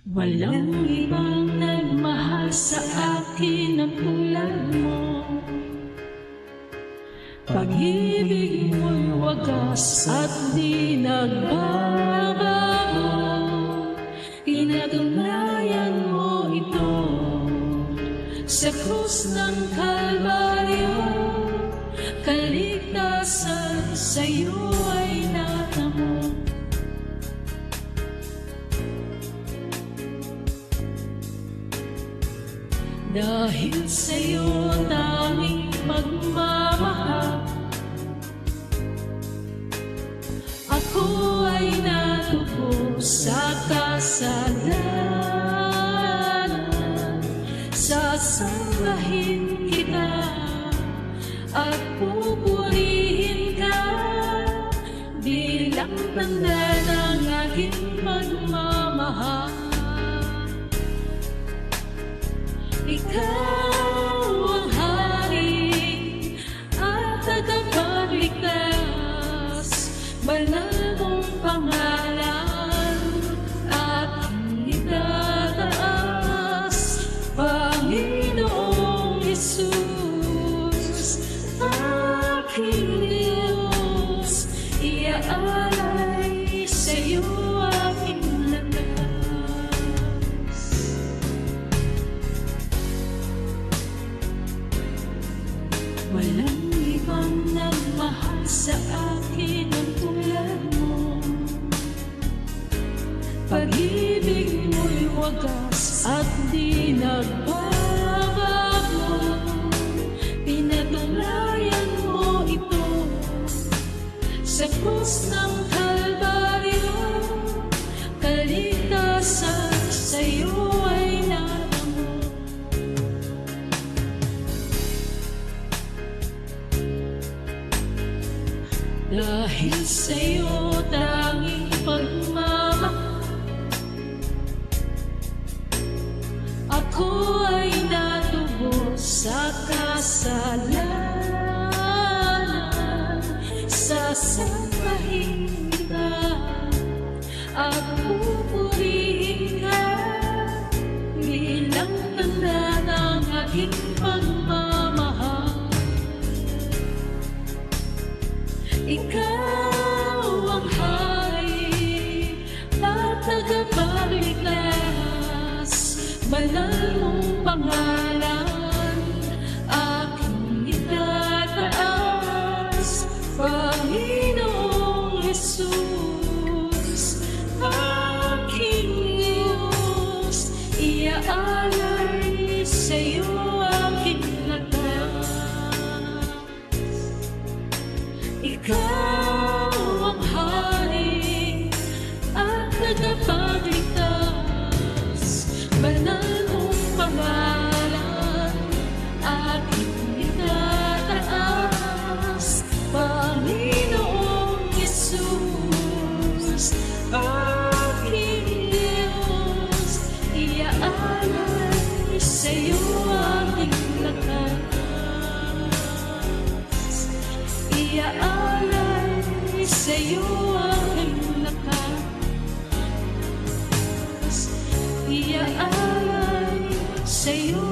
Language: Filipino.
Walang ibang nagmahal sa akin ng tulad mo. Pag-ibig mo'y wagas at di nagbabago. Pinatunayan mo ito sa krus ng Kalbaryo. Kaligtasan sa'yo ay natamo. Dahil sa'yo tanging pagmamahal, ako ay natubo sa kasalanan. Sasambahin kita at pupurihin ka bilang tanda ng aking pagmamahal. Ikaw ang hari at tagapagligtas, banal mong pangalan aking itataas. Panginoong Jesus, aking Diyos, iaalay sa'yo aking lakas. Walang ibang nagmahal sa akin ang tulad mo. Pag-ibig mo'y wagas at di nagbabago. Pinatunayan mo ito sa krus ng Kalbaryo. Kaligtasan sa'yo ay natamo. Dahil sa'yo tanging pagmamahal, ako ay natubo sa kasalanan. Sasambahin kita at pupurihin ka bilang tanda ng aking pagmamahal. Ikaw ang hari at tagapagligtas, banal mong pangalan aking itataas. Panginoong Jesus, aking Diyos, iaalay sa'yo aking lakas. Ikaw ang hari at tagapagligtas, banal mong pangalan aking itataas. Panginoong Jesus, aking Diyos, iaalay sa'yo aking lakas. Iaalay sa'yo aking lakas. Iaalay sa'yo